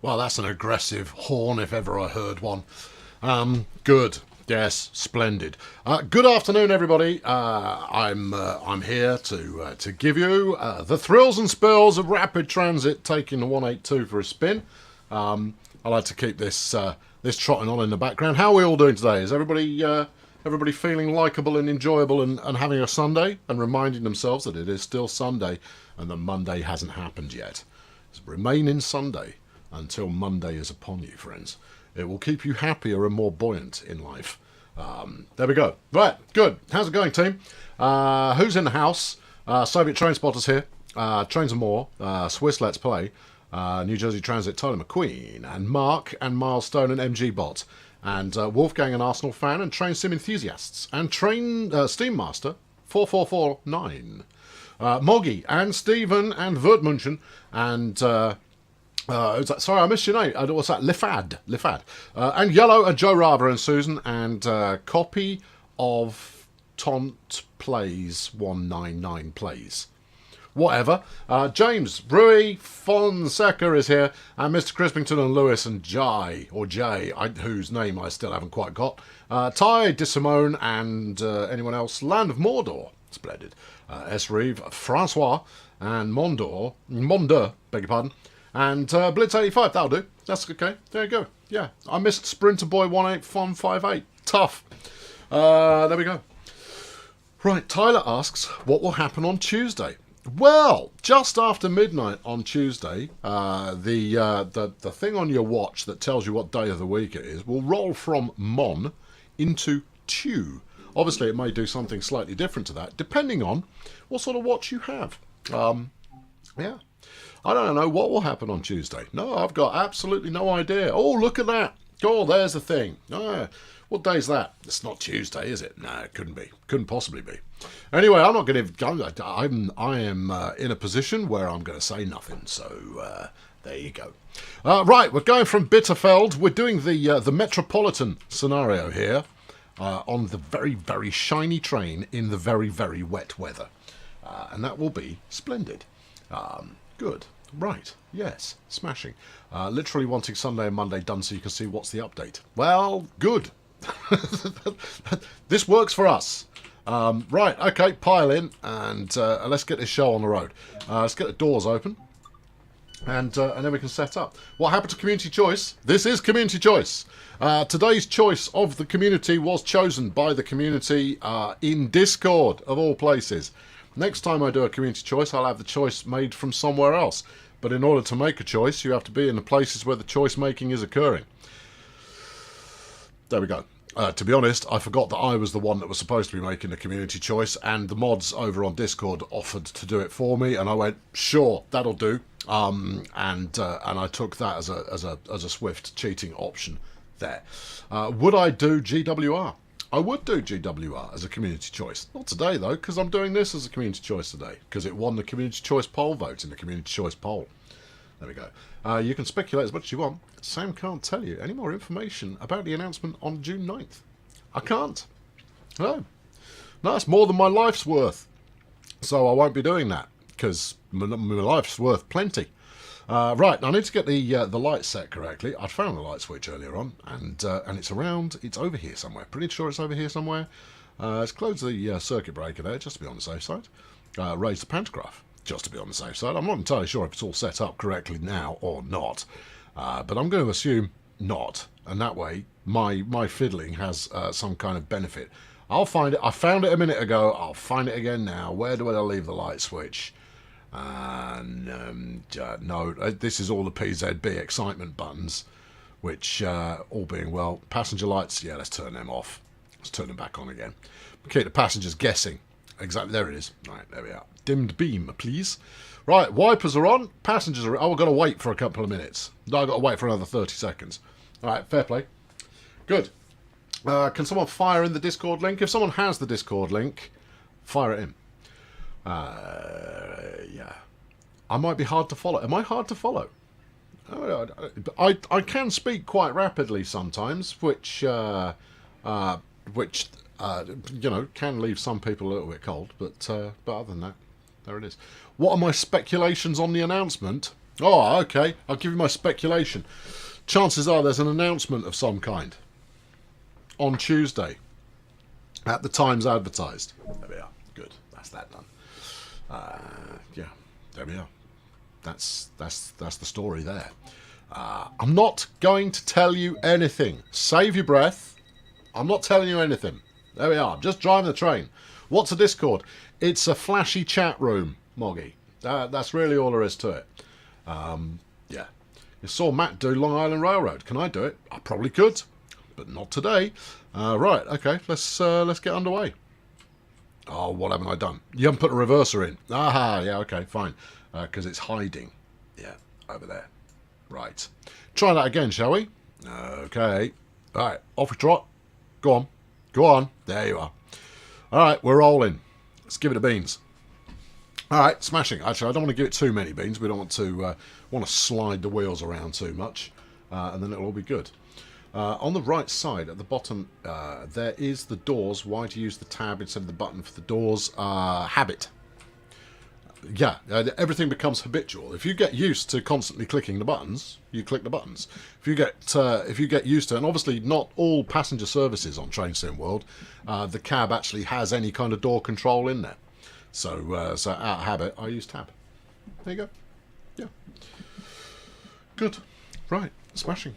Well, that's an aggressive horn if ever I heard one. Good. Yes, splendid. Good afternoon, everybody. I'm here to give you the thrills and spills of rapid transit taking the 182 for a spin. I like to keep this trotting on in the background. How are we all doing today? Is everybody feeling likeable and enjoyable and having a Sunday and reminding themselves that it is still Sunday and that Monday hasn't happened yet? It's remaining Sunday until Monday is upon you, friends. It will keep you happier and more buoyant in life. There we go. Right, good. How's it going, team? Who's in the house? Soviet Train Spotters here. Trains and More. Swiss Let's Play. New Jersey Transit, Tyler McQueen. And Mark and Milestone and MG Bot. And Wolfgang and Arsenal fan and Train Sim enthusiasts. And Train Steam Master 4449. Moggy and Stephen and Vertmunchen and... sorry, I missed your name. What's that? Lifad. And Yellow and Joe Rava and Susan and copy of Taunt Plays 199 Plays. Whatever. James, Rui, Fonseca is here, and Mr. Crispington and Lewis and Jai, or Jay, whose name I still haven't quite got. Ty, DeSimone, and anyone else. Land of Mordor. Splendid. S. Reeve, Francois, and Mondor, beg your pardon. And Blitz 85, that'll do. That's okay. There you go. Yeah, I missed Sprinter Boy 18158. Tough. There we go. Right, Tyler asks, what will happen on Tuesday? Well, just after midnight on Tuesday, the thing on your watch that tells you what day of the week it is will roll from Mon into Tu. Obviously, it may do something slightly different to that, depending on what sort of watch you have. Yeah. I don't know what will happen on Tuesday. No, I've got absolutely no idea. Oh, look at that. Oh, there's the thing. What day is that? It's not Tuesday, is it? No, it couldn't be. Couldn't possibly be. Anyway, I'm not going to... I am in a position where I'm going to say nothing. So, there you go. Right, we're going from Bitterfeld. We're doing the metropolitan scenario here on the very, very shiny train in the very, very wet weather. And that will be splendid. Good. Right, yes, smashing. Literally wanting Sunday and Monday done so you can see what's the update. Well, good. This works for us. Right, okay, pile in and let's get this show on the road. Let's get the doors open and then we can set up. What happened to Community Choice? This is Community Choice. Today's choice of the community was chosen by the community in Discord, of all places. Next time I do a community choice, I'll have the choice made from somewhere else. But in order to make a choice, you have to be in the places where the choice making is occurring. There we go. To be honest, I forgot that I was the one that was supposed to be making the community choice, and the mods over on Discord offered to do it for me, and I went, sure, that'll do. And I took that as a swift cheating option there. Would I do GWR? I would do GWR as a community choice. Not today, though, because I'm doing this as a community choice today, because it won the community choice poll vote in the community choice poll. There we go. You can speculate as much as you want. Sam can't tell you any more information about the announcement on June 9th. I can't. No, it's more than my life's worth. So I won't be doing that, because my life's worth plenty. Right, I need to get the light set correctly. I found the light switch earlier on, and it's over here somewhere. Pretty sure it's over here somewhere. Let's close the circuit breaker there, just to be on the safe side. Raise the pantograph, just to be on the safe side. I'm not entirely sure if it's all set up correctly now or not, but I'm going to assume not, and that way my fiddling has some kind of benefit. I'll find it. I found it a minute ago. I'll find it again now. Where do I leave the light switch? No, this is all the PZB excitement buttons, which, all being well, passenger lights, yeah, let's turn them off. Let's turn them back on again. Keep the passengers guessing. Exactly, there it is. Right, there we are. Dimmed beam, please. Right, wipers are on, passengers are... Oh, I've got to wait for a couple of minutes. No, I've got to wait for another 30 seconds. All right, fair play. Good. Can someone fire in the Discord link? If someone has the Discord link, fire it in. Yeah. I might be hard to follow. Am I hard to follow? I can speak quite rapidly sometimes, which you know, can leave some people a little bit cold. But other than that, there it is. What are my speculations on the announcement? Oh, okay. I'll give you my speculation. Chances are there's an announcement of some kind on Tuesday at the times advertised. There we are. Good. That's that done. Yeah, there we are. That's the story there. I'm not going to tell you anything. Save your breath. I'm not telling you anything. There we are. Just driving the train. What's a Discord? It's a flashy chat room, Moggy. That's really all there is to it. Yeah. You saw Matt do Long Island Railroad. Can I do it? I probably could, but not today. Right. Okay. Let's get underway. Oh, what haven't I done? You haven't put a reverser in. Aha. Yeah. Okay. Fine. Because it's hiding. Yeah. Over there. Right. Try that again, shall we? Okay. All right. Off we trot. Go on. Go on. There you are. All right. We're rolling. Let's give it a beans. All right. Smashing. Actually, I don't want to give it too many beans. We don't want to slide the wheels around too much, and then it'll all be good. On the right side at the bottom, there is the doors. Why to use the tab instead of the button for the doors? Habit. Yeah, everything becomes habitual. If you get used to constantly clicking the buttons, you click the buttons. If you get used to, and obviously not all passenger services on Train Sim World, the cab actually has any kind of door control in there. So out of habit, I use tab. There you go. Yeah. Good. Right. Smashing.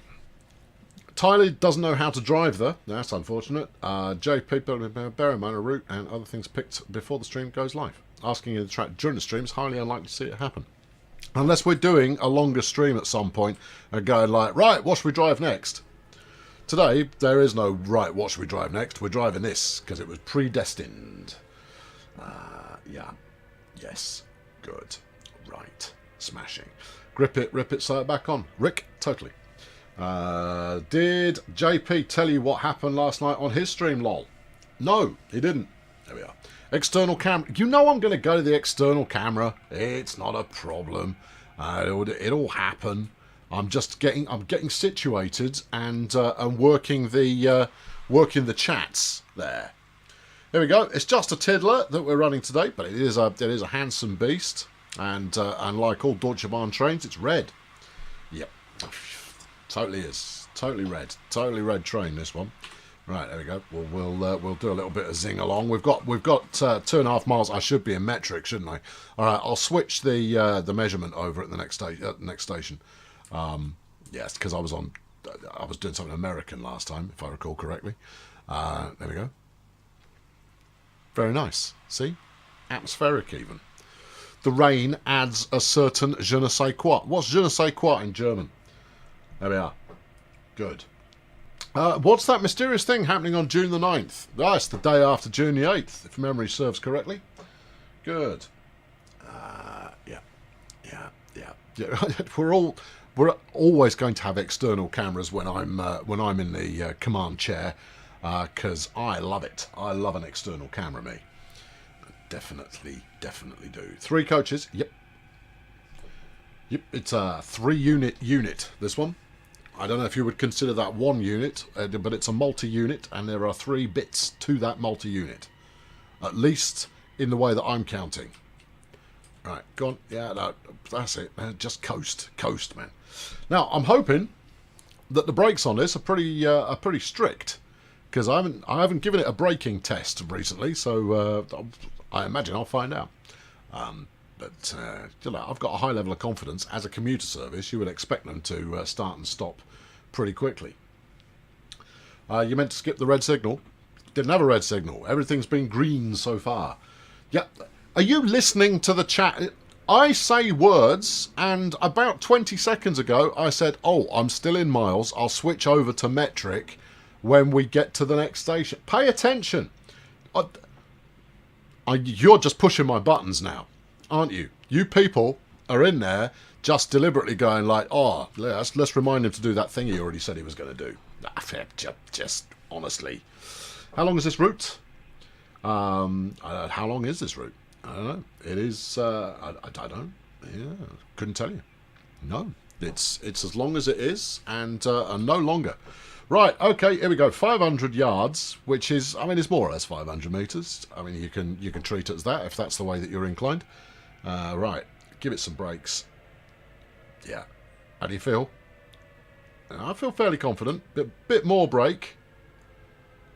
Tyler doesn't know how to drive though. That's unfortunate. JP, bear in mind a route and other things picked before the stream goes live. Asking you to track during the stream is highly unlikely to see it happen. Unless we're doing a longer stream at some point and going like, right, what should we drive next? Today, there is no, right, what should we drive next? We're driving this because it was predestined. Yeah. Yes. Good. Right. Smashing. Grip it, rip it, sew it back on. Rick, totally. Did JP tell you what happened last night on his stream, lol? No, he didn't. There we are. External camera. You know I'm going to go to the external camera. It's not a problem. It'll happen. I'm getting situated and working the chats there. There we go. It's just a tiddler that we're running today, but it is a handsome beast, and like all Deutsche Bahn trains, it's red. Yep, totally is. Totally red train. This one. Right, there we go. We'll do a little bit of zing along. We've got 2.5 miles. I should be in metric, shouldn't I? All right, I'll switch the measurement over at the next station. Yes, because I was doing something American last time, if I recall correctly. There we go. Very nice. See, atmospheric even. The rain adds a certain je ne sais quoi. What's je ne sais quoi in German? There we are. Good. What's that mysterious thing happening on June the 9th? Ah, it's the day after June the 8th, if memory serves correctly. Good. Yeah. We're always going to have external cameras when I'm in the command chair, because I love it. I love an external camera, me. Definitely do. 3 coaches. Yep. It's a 3-unit. This one. I don't know if you would consider that 1 unit, but it's a multi-unit, and there are 3 bits to that multi-unit. At least in the way that I'm counting. Right, go on. Yeah, no, that's it. Just coast, man. Now, I'm hoping that the brakes on this are pretty strict, because I haven't given it a braking test recently, so I imagine I'll find out. But I've got a high level of confidence. As a commuter service, you would expect them to start and stop pretty quickly. You meant to skip the red signal. Didn't have a red signal. Everything's been green so far. Yeah. Are you listening to the chat? I say words, and about 20 seconds ago, I said, oh, I'm still in miles. I'll switch over to metric when we get to the next station. Pay attention. You're just pushing my buttons now, aren't you? You people are in there just deliberately going like, oh, let's remind him to do that thing he already said he was going to do. Just honestly. How long is this route? How long is this route? I don't know. It is, I don't know. Yeah, couldn't tell you. No, it's as long as it is and no longer. Right, okay, here we go. 500 yards, which is, I mean, it's more or less 500 metres. I mean, you can treat it as that if that's the way that you're inclined. Right, give it some brakes. Yeah. How do you feel? I feel fairly confident. Bit more brake.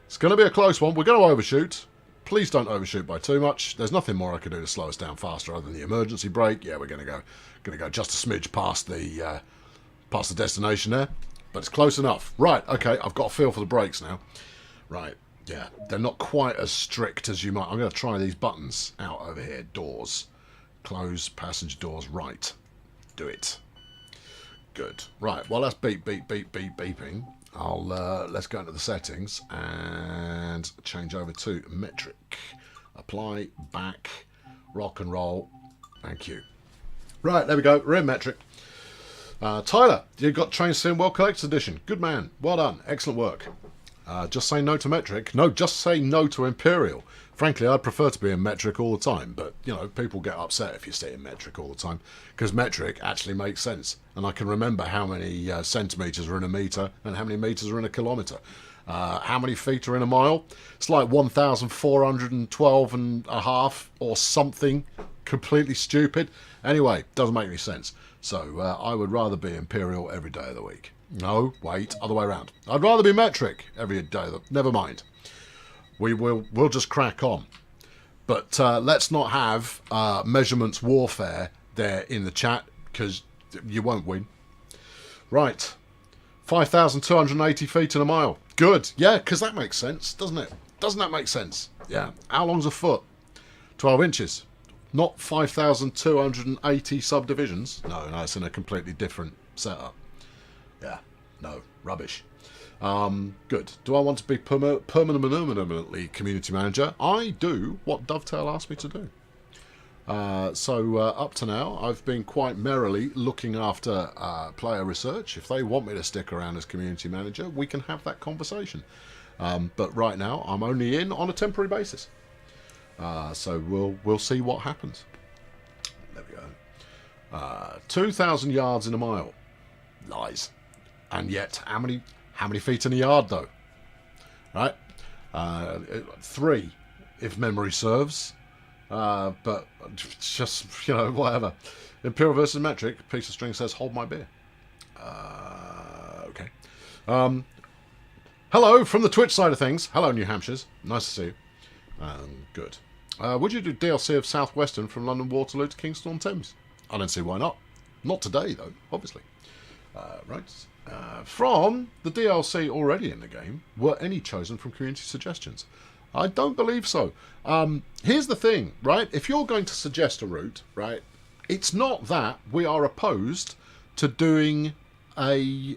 It's going to be a close one. We're going to overshoot. Please don't overshoot by too much. There's nothing more I can do to slow us down faster other than the emergency brake. Yeah, we're going to go just a smidge past the destination there, but it's close enough. Right, okay, I've got a feel for the brakes now. Right, yeah, they're not quite as strict as you might. I'm going to try these buttons out over here. Doors, close passenger doors. Right, do it. Good. Right, well that's beeping. Let's go into the settings and change over to metric. Apply, back, rock and roll. Thank you. Right, there we go. We're in metric. Tyler, you got Train Sim World Collector's Edition. Good man. Well done. Excellent work. Just say no to metric. No, just say no to Imperial. Frankly, I'd prefer to be in metric all the time, but, you know, people get upset if you stay in metric all the time, because metric actually makes sense. And I can remember how many centimetres are in a metre and how many metres are in a kilometre. How many feet are in a mile? It's like 1,412 and a half or something completely stupid. Anyway, doesn't make any sense. So I would rather be Imperial every day of the week. No, wait, other way around. I'd rather be metric every day of the... Never mind. We'll just crack on. But let's not have measurements warfare there in the chat, because you won't win. Right. 5,280 feet in a mile. Good. Yeah, because that makes sense, doesn't it? Doesn't that make sense? Yeah. How long's a foot? 12 inches. Not 5,280 subdivisions. No, it's in a completely different setup. Yeah. No. Rubbish. Good. Do I want to be permanently community manager? I do what Dovetail asked me to do. So up to now, I've been quite merrily looking after player research. If they want me to stick around as community manager, we can have that conversation. But right now, I'm only in on a temporary basis. So we'll see what happens. There we go. 2,000 yards in a mile. Lies. And yet, how many feet in a yard though? Right? 3, if memory serves. But just, you know, whatever. Imperial versus metric. Piece of string says, hold my beer. Okay. Hello from the Twitch side of things. Hello, New Hampshires. Nice to see you. Good. Would you do DLC of Southwestern from London Waterloo to Kingston on Thames? I don't see why not. Not today, though, obviously. Right. From the DLC already in the game, were any chosen from community suggestions? I don't believe so. Here's the thing, right? If you're going to suggest a route, right, it's not that we are opposed to doing that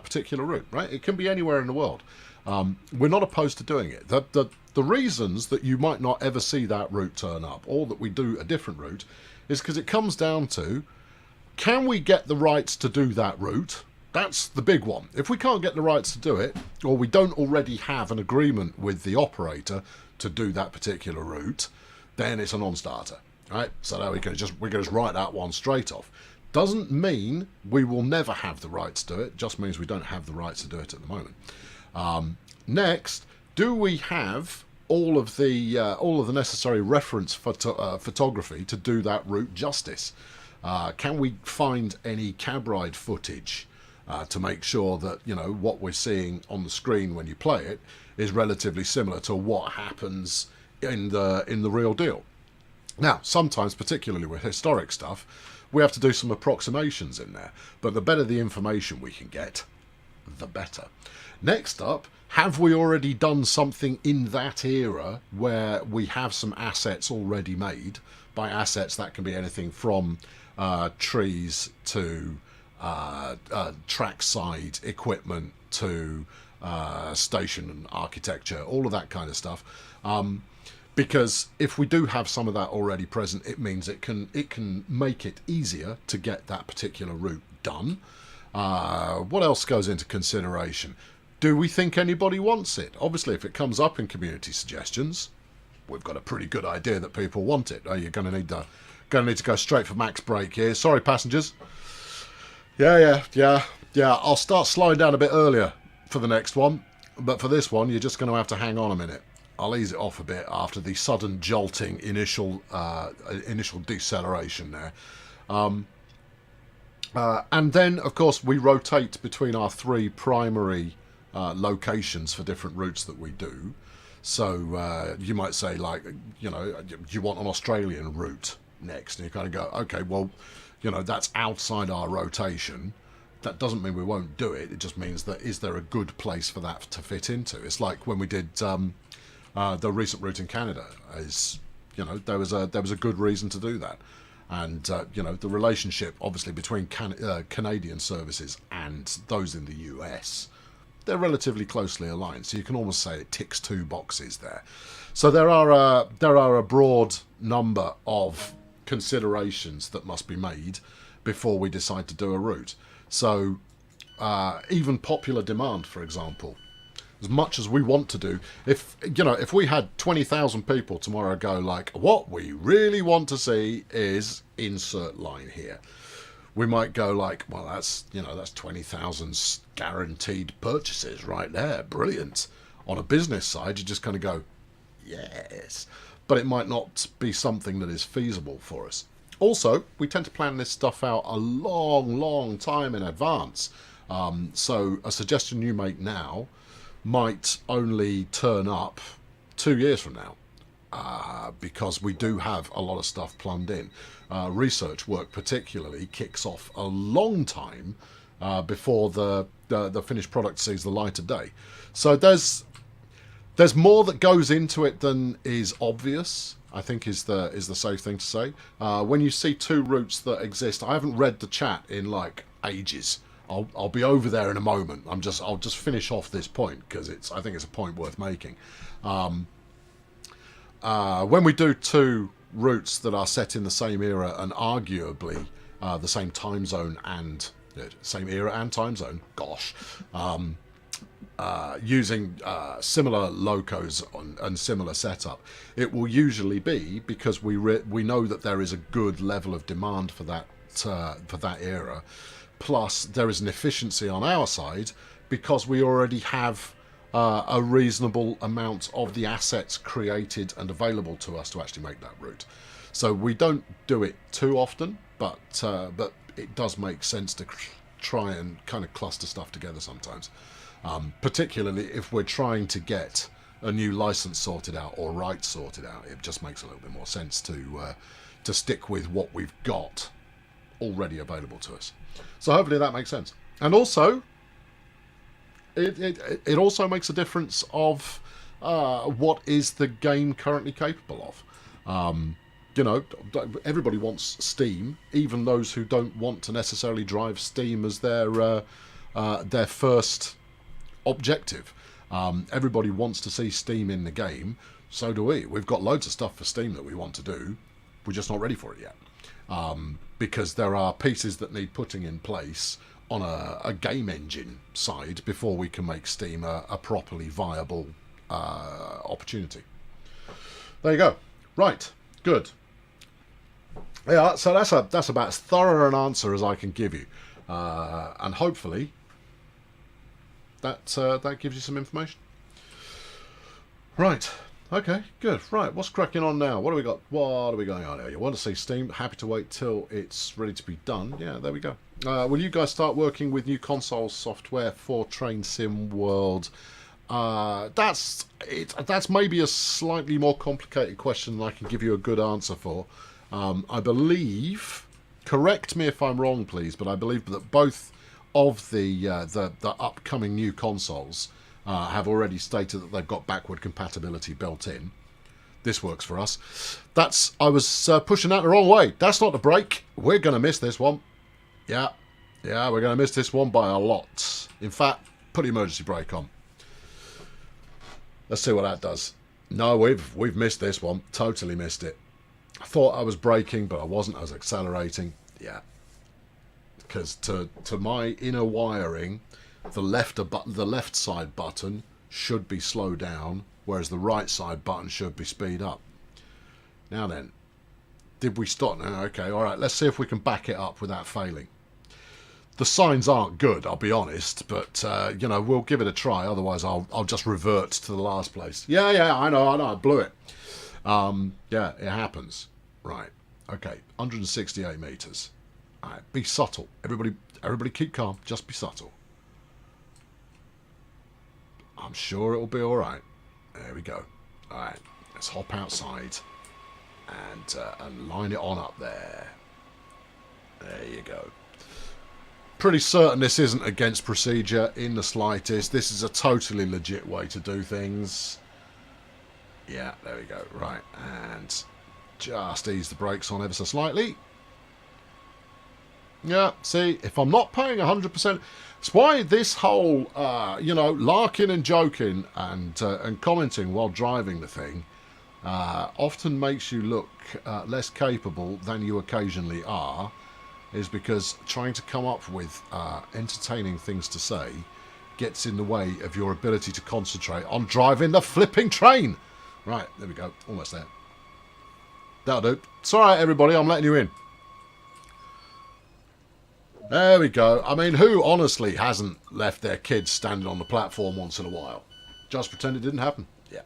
particular route, right? It can be anywhere in the world. We're not opposed to doing it. The reasons that you might not ever see that route turn up, or that we do a different route, is because it comes down to, can we get the rights to do that route? That's the big one. If we can't get the rights to do it, or we don't already have an agreement with the operator to do that particular route, then it's a non-starter, right? So now we can just write that one straight off. Doesn't mean we will never have the rights to it. Just means we don't have the rights to do it at the moment. Next, do we have all of the necessary reference photography to do that route justice? Can we find any cab ride footage to make sure that, you know, what we're seeing on the screen when you play it is relatively similar to what happens in the real deal? Now, sometimes, particularly with historic stuff, we have to do some approximations in there, but the better the information we can get, the better. Next up, have we already done something in that era where we have some assets already made? By assets, that can be anything from trees to trackside equipment to station and architecture, all of that kind of stuff. Because if we do have some of that already present, it means it can make it easier to get that particular route done. What else goes into consideration? Do we think anybody wants it? Obviously, if it comes up in community suggestions, we've got a pretty good idea that people want it. You're going to need to go straight for max break here. Sorry, passengers. Yeah. I'll start slowing down a bit earlier for the next one, but for this one, you're just going to have to hang on a minute. I'll ease it off a bit after the sudden jolting initial deceleration there. And then, of course, we rotate between our three primary locations for different routes that we do. So you might say, like, you know, you want an Australian route next, and you kind of go, okay, well, you know, that's outside our rotation. That doesn't mean we won't do it. It just means that is there a good place for that to fit into? It's like when we did the recent route in Canada. Is, you know, there was a good reason to do that, and you know, the relationship obviously between Canadian services and those in the US, they're relatively closely aligned. So you can almost say it ticks two boxes there. So there are a broad number of considerations that must be made before we decide to do a route. So even popular demand, for example, as much as we want to do, if we had 20,000 people tomorrow go like, what we really want to see is insert line here, we might go like, well, that's 20,000 guaranteed purchases right there, brilliant. On a business side, you just kind of go, yes, but it might not be something that is feasible for us. Also, we tend to plan this stuff out a long time in advance. So a suggestion you make now might only turn up 2 years from now, because we do have a lot of stuff plumbed in. Research work particularly kicks off a long time before the finished product sees the light of day. So there's more that goes into it than is obvious, I think is the safe thing to say. When you see two routes that exist, I haven't read the chat in like ages. I'll be over there in a moment. I'll just finish off this point because I think it's a point worth making. When we do two routes that are set in the same era and arguably the same time zone and same era and time zone, using similar locos and similar setup, it will usually be because we know that there is a good level of demand for that era. Plus, there is an efficiency on our side because we already have a reasonable amount of the assets created and available to us to actually make that route. So we don't do it too often, but it does make sense to try and kind of cluster stuff together sometimes. Particularly if we're trying to get a new license sorted out or rights sorted out, it just makes a little bit more sense to stick with what we've got already available to us. So hopefully that makes sense. And also, it also makes a difference of what is the game currently capable of. Everybody wants Steam, even those who don't want to necessarily drive Steam as their first objective. Everybody wants to see Steam in the game. So do we. We've got loads of stuff for Steam that we want to do. We're just not ready for it yet. Because there are pieces that need putting in place on a game engine side before we can make Steam a properly viable opportunity. There you go. Right. Good. Yeah, so that's about as thorough an answer as I can give you. And hopefully that gives you some information. Right. Okay, good. Right, what's cracking on now? What do we got? What are we going on here? You want to see Steam? Happy to wait till it's ready to be done. Yeah, there we go. Will you guys start working with new console software for Train Sim World? That's maybe a slightly more complicated question than I can give you a good answer for. I believe, correct me if I'm wrong, please, but I believe that both of the upcoming new consoles have already stated that they've got backward compatibility built in. This works for us. I was pushing that the wrong way. That's not the break. We're going to miss this one. Yeah, we're going to miss this one by a lot. In fact, put the emergency brake on. Let's see what that does. No, we've missed this one. Totally missed it. I thought I was braking, but I wasn't. I was accelerating. Yeah. Because to my inner wiring, the left side button should be slow down, whereas the right side button should be speed up. Now then, did we stop? No, okay, all right. Let's see if we can back it up without failing. The signs aren't good, I'll be honest, but we'll give it a try. Otherwise, I'll just revert to the last place. Yeah, I know, I blew it. Yeah, it happens. Right. Okay, 168 meters. Alright, be subtle. Everybody keep calm. Just be subtle. I'm sure it'll be alright. There we go. Alright, let's hop outside and line it on up there. There you go. Pretty certain this isn't against procedure in the slightest. This is a totally legit way to do things. Yeah, there we go. Right, and just ease the brakes on ever so slightly. Yeah, see, if I'm not paying 100%, it's why this whole, you know, larking and joking and commenting while driving the thing often makes you look less capable than you occasionally are, is because trying to come up with entertaining things to say gets in the way of your ability to concentrate on driving the flipping train. Right, there we go, almost there. That'll do. It's alright, everybody, I'm letting you in. There we go. I mean, who honestly hasn't left their kids standing on the platform once in a while? Just pretend it didn't happen. Yeah.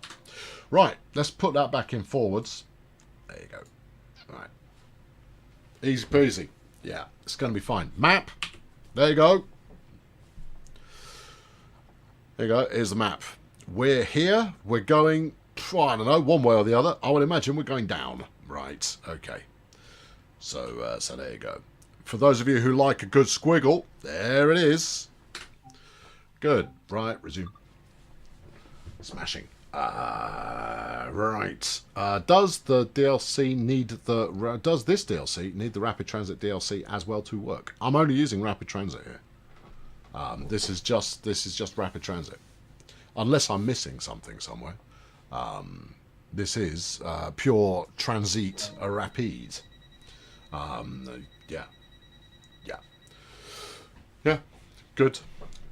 Right, let's put that back in forwards. There you go. Right. Easy peasy. Yeah, it's going to be fine. Map. There you go. There you go. Here's the map. We're here. We're going, I don't know, one way or the other. I would imagine we're going down. Right. Okay. So there you go. For those of you who like a good squiggle, there it is. Good. Right. Resume. Smashing. Right. Does the DLC need the? Does this DLC need the Rapid Transit DLC as well to work? I'm only using Rapid Transit here. This is just Rapid Transit, unless I'm missing something somewhere. This is pure Transit Rapide. Yeah. Yeah, good.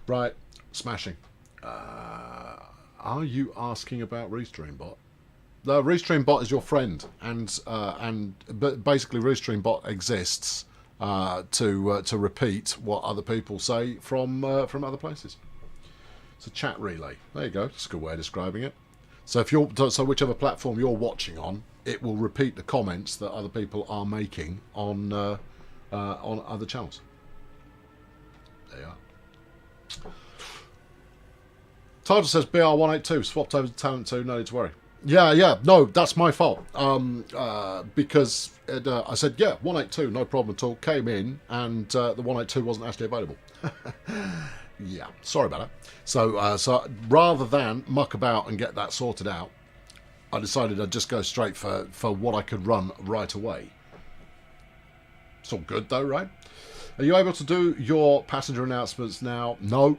Right, smashing. Are you asking about ReStreamBot? The ReStreamBot is your friend, but basically ReStreamBot exists to repeat what other people say from other places. It's a chat relay. There you go. That's a good way of describing it. So whichever platform you're watching on, it will repeat the comments that other people are making on other channels. There you are. Title says BR182 swapped over to Talent 2. No need to worry. Yeah. No, that's my fault. Because I said 182, no problem at all. Came in and the 182 wasn't actually available. Yeah, sorry about that. So rather than muck about and get that sorted out, I decided I'd just go straight for what I could run right away. It's all good though, right? Are you able to do your passenger announcements now? No.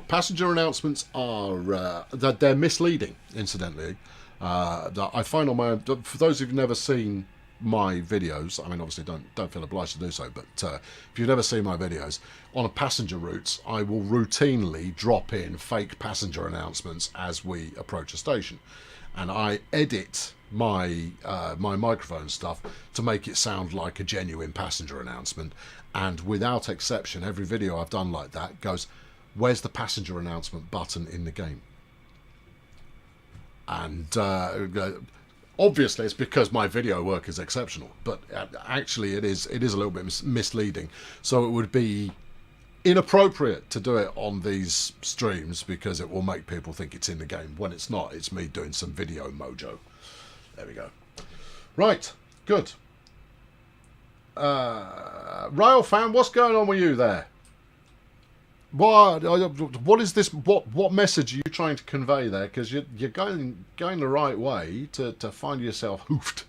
Passenger announcements are they're misleading. Incidentally, I find on my, for those who've never seen my videos, I mean, obviously don't feel obliged to do so, but if you've never seen my videos on a passenger routes, I will routinely drop in fake passenger announcements as we approach a station, and I edit my my microphone stuff to make it sound like a genuine passenger announcement. And without exception, every video I've done like that goes, "Where's the passenger announcement button in the game?" And obviously it's because my video work is exceptional, but actually it is a little bit misleading. So it would be inappropriate to do it on these streams because it will make people think it's in the game when it's not. It's me doing some video mojo. There we go. Right, good. Rail fan, what's going on with you there? What is this? What message are you trying to convey there? Because you're going the right way to find yourself hoofed.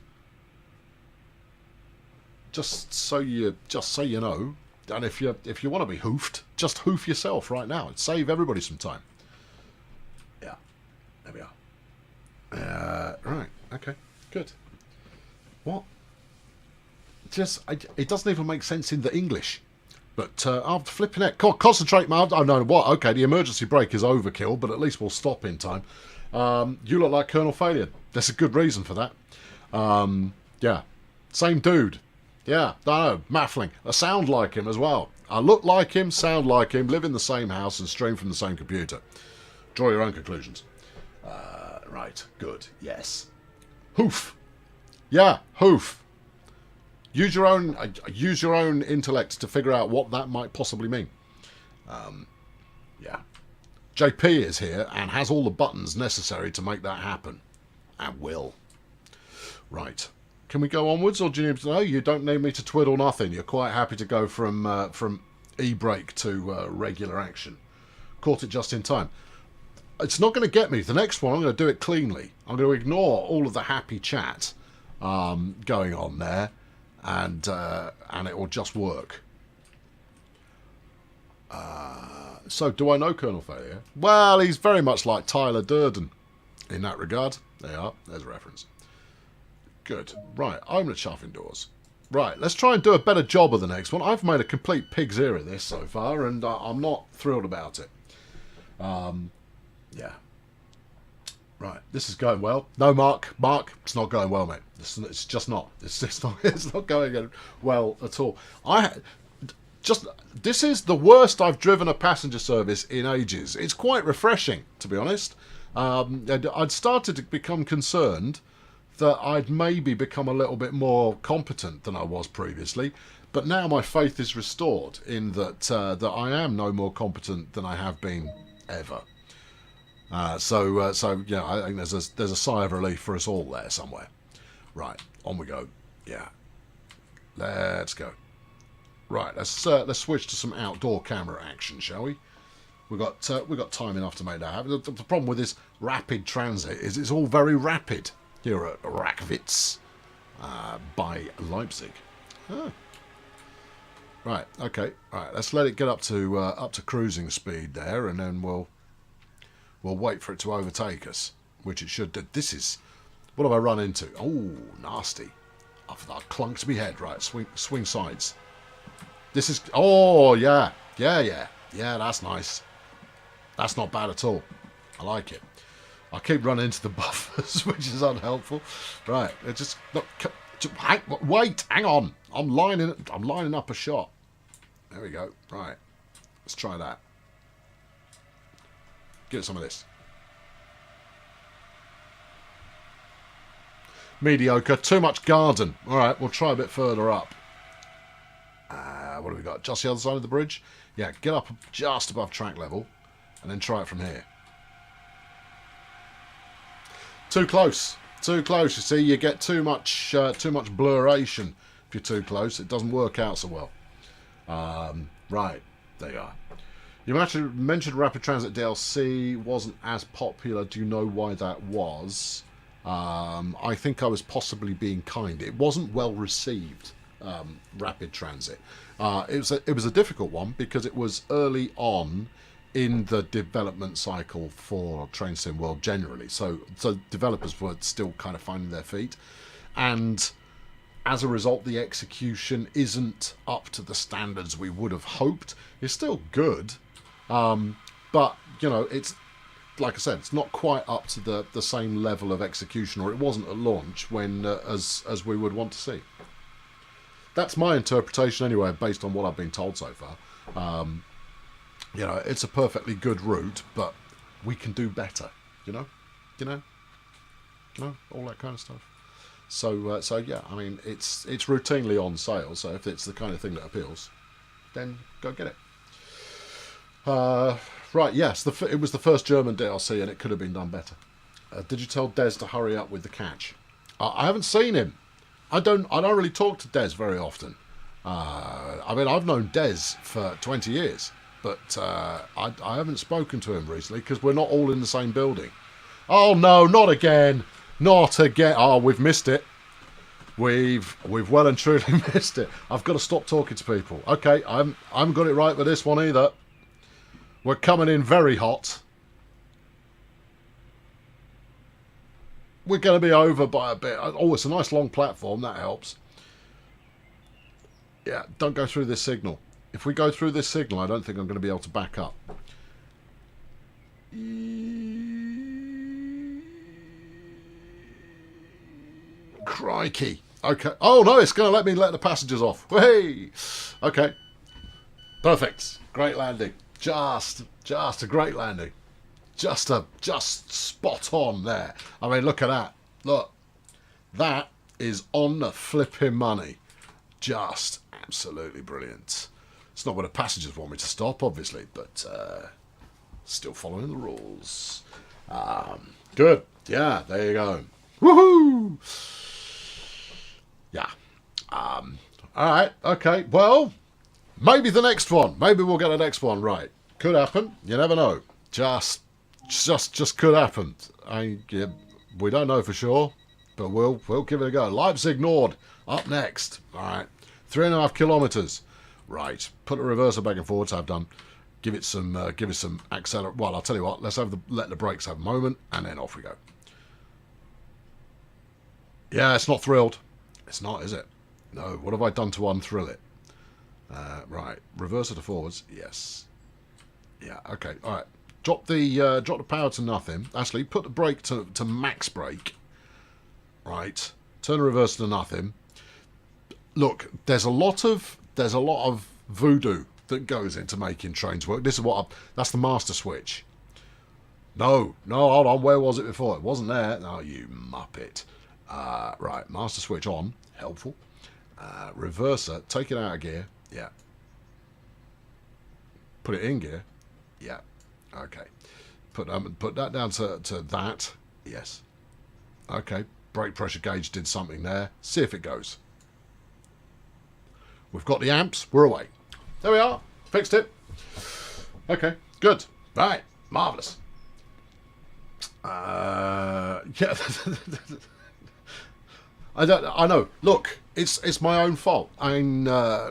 Just so you know, and if you want to be hoofed, just hoof yourself right now. It'd save everybody some time. Yeah, there we are. Right. Okay. Good. What? It doesn't even make sense in the English. But I'm flipping it. Concentrate, man. Oh, no, what? Okay, the emergency brake is overkill, but at least we'll stop in time. You look like Colonel Failure. There's a good reason for that. Yeah. Same dude. Yeah, no, Maffling. I sound like him as well. I look like him, sound like him, live in the same house, and stream from the same computer. Draw your own conclusions. Right, good. Yes. Hoof. Yeah, hoof. use your own intellect to figure out what that might possibly mean. Yeah. JP is here and has all the buttons necessary to make that happen. And will. Right. Can we go onwards, or do you need to know? You don't need me to twiddle nothing. You're quite happy to go from e-brake to regular action. Caught it just in time. It's not going to get me. The next one, I'm going to do it cleanly. I'm going to ignore all of the happy chat going on there, and it will just work. So, do I know Colonel Failure? Well, he's very much like Tyler Durden in that regard. There you are. There's a reference. Good. Right, omelette chaff indoors. Right, let's try and do a better job of the next one. I've made a complete pig's ear of this so far, and I'm not thrilled about it. Yeah. Right, this is going well. No, Mark, it's not going well, mate. It's just not. It's not going well at all. This is the worst I've driven a passenger service in ages. It's quite refreshing, to be honest. I'd started to become concerned that I'd maybe become a little bit more competent than I was previously, but now my faith is restored in that I am no more competent than I have been ever. So yeah, I think there's a sigh of relief for us all there somewhere. Right, on we go. Yeah, let's go. Right, let's switch to some outdoor camera action, shall we? We've got time enough to make that happen. The problem with this rapid transit is it's all very rapid here at Rackwitz by Leipzig. Oh. Right, okay. Right, let's let it get up to cruising speed there, and then we'll wait for it to overtake us, which it should do. This is... What have I run into? Oh, nasty. I've clunked me head. Right, swing sides. This is... Oh, yeah. Yeah, that's nice. That's not bad at all. I like it. I keep running into the buffers, which is unhelpful. Right, wait, hang on. I'm lining up a shot. There we go. Right, let's try that. Get some of this. Mediocre. Too much garden. All right, we'll try a bit further up. What have we got? Just the other side of the bridge? Yeah, get up just above track level, and then try it from here. Too close. Too close. You see, you get too much blurration if you're too close. It doesn't work out so well. Right, there you are. You mentioned Rapid Transit DLC wasn't as popular. Do you know why that was? I think I was possibly being kind. It wasn't well received, Rapid Transit. It was a difficult one because it was early on in the development cycle for Train Sim World generally. So developers were still kind of finding their feet. And as a result, the execution isn't up to the standards we would have hoped. It's still good. But, you know, it's, like I said, it's not quite up to the same level of execution, or it wasn't at launch when as we would want to see. That's my interpretation anyway, based on what I've been told so far. You know, it's a perfectly good route, but we can do better. You know, all that kind of stuff. So yeah, I mean, it's routinely on sale. So if it's the kind of thing that appeals, then go get it. Right, yes, it was the first German DLC, and it could have been done better. Did you tell Des to hurry up with the catch? I haven't seen him. I don't really talk to Des very often. I mean, I've known Des for 20 years, but I haven't spoken to him recently because we're not all in the same building. Oh no, not again! Not again! Oh, we've missed it. We've well and truly missed it. I've got to stop talking to people. Okay, I haven't got it right with this one either. We're coming in very hot. We're going to be over by a bit. Oh, it's a nice long platform. That helps. Yeah, don't go through this signal. If we go through this signal, I don't think I'm going to be able to back up. Crikey. Okay. Oh, no, it's going to let the passengers off. Hey. Okay. Perfect. Great landing. Just a great landing. Just spot on there. I mean, look at that. Look. That is on the flipping money. just absolutely brilliant. It's not where the passengers want me to stop, obviously, but still following the rules. Good. Yeah, there you go. Woohoo! Yeah. All right. Okay. Well, maybe the next one. Maybe we'll get the next one right. Could happen. You never know. Just could happen. We don't know for sure, but we'll give it a go. Leipzig Nord up next. All right. 3.5 kilometres. Right. Put the reverser back and forwards. I've done. Give it some accelerate. Well, I'll tell you what. Let's let the brakes have a moment, and then off we go. Yeah, it's not thrilled. It's not, is it? No. What have I done to unthrill it? Right. Reverser to forwards. Yes. Yeah. Okay. All right. Drop the power to nothing. Actually, put the brake to max brake. Right. Turn the reverser to nothing. Look, there's a lot of voodoo that goes into making trains work. This is that's the master switch. No, hold on. Where was it before? It wasn't there. No, you muppet. Right, master switch on. Helpful. Reverser. Take it out of gear. Yeah. Put it in gear. Yeah. Okay. Put that down to that. Yes. Okay. Brake pressure gauge did something there. See if it goes. We've got the amps. We're away. There we are. Fixed it. Okay. Good. Right. Marvellous. Yeah. I know. Look, it's my own fault.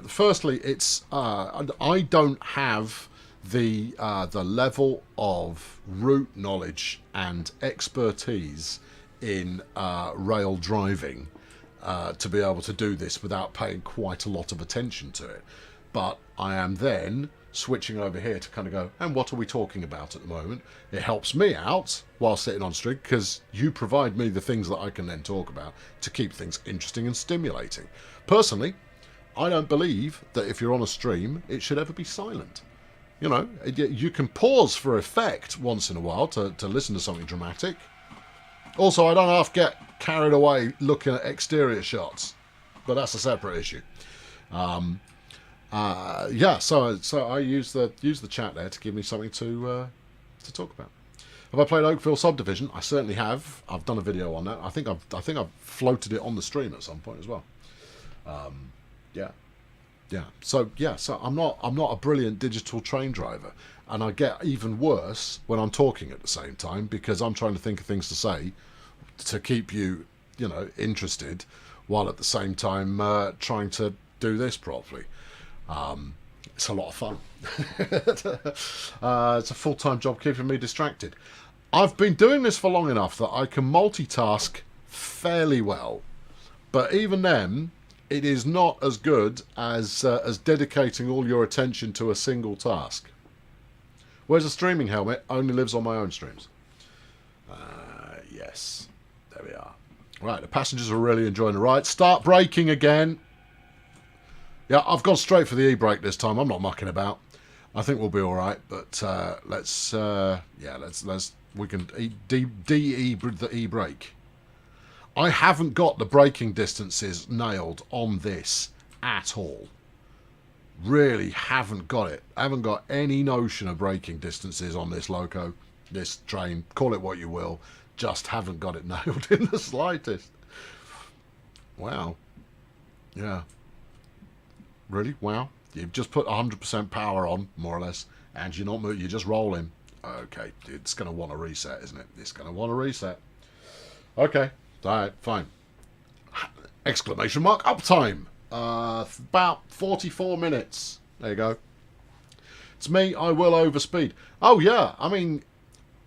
Firstly, it's I don't have the level of route knowledge and expertise in rail driving to be able to do this without paying quite a lot of attention to it. But I am then switching over here to kind of go, and what are we talking about at the moment? It helps me out while sitting on stream because you provide me the things that I can then talk about to keep things interesting and stimulating. Personally, I don't believe that if you're on a stream, it should ever be silent. You know, you can pause for effect once in a while to listen to something dramatic. Also, I don't have to get carried away looking at exterior shots, but that's a separate issue. Yeah, so I use the chat there to give me something to talk about. Have I played Oakville Subdivision? I certainly have. I've done a video on that. I think I've floated it on the stream at some point as well. Yeah. So I'm not a brilliant digital train driver, and I get even worse when I'm talking at the same time because I'm trying to think of things to say to keep you, interested, while at the same time trying to do this properly. It's a lot of fun. It's a full-time job keeping me distracted. I've been doing this for long enough that I can multitask fairly well, but even then, it is not as good as dedicating all your attention to a single task. Whereas a streaming helmet only lives on my own streams. Yes, there we are. Right, the passengers are really enjoying the ride. Start braking again. Yeah, I've gone straight for the e-brake this time. I'm not mucking about. I think we'll be all right. But we can de-e the e-brake. I haven't got the braking distances nailed on this at all. Really haven't got it. I haven't got any notion of braking distances on this loco, this train. Call it what you will. Just haven't got it nailed in the slightest. Wow. Yeah. Really? Wow. You've just put 100% power on, more or less, and you're not moving. You're just rolling. Okay. It's going to want a reset, isn't it? It's going to want a reset. Okay. All right. Fine. Exclamation mark. Uptime. About 44 minutes. There you go. It's me. I will overspeed. Oh, yeah. I mean,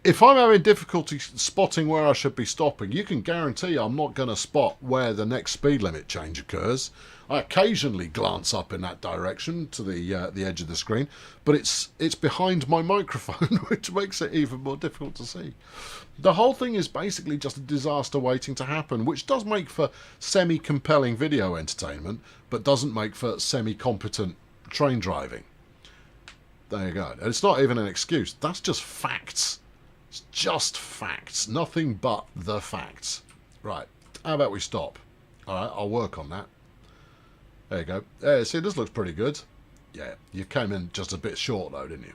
if I'm having difficulty spotting where I should be stopping, you can guarantee I'm not going to spot where the next speed limit change occurs. I occasionally glance up in that direction to the edge of the screen, but it's behind my microphone, which makes it even more difficult to see. The whole thing is basically just a disaster waiting to happen, which does make for semi-compelling video entertainment, but doesn't make for semi-competent train driving. There you go. And it's not even an excuse. That's just facts. It's just facts. Nothing but the facts. Right. How about we stop? All right. I'll work on that. There you go. Yeah, see, this looks pretty good. Yeah, you came in just a bit short though, didn't you?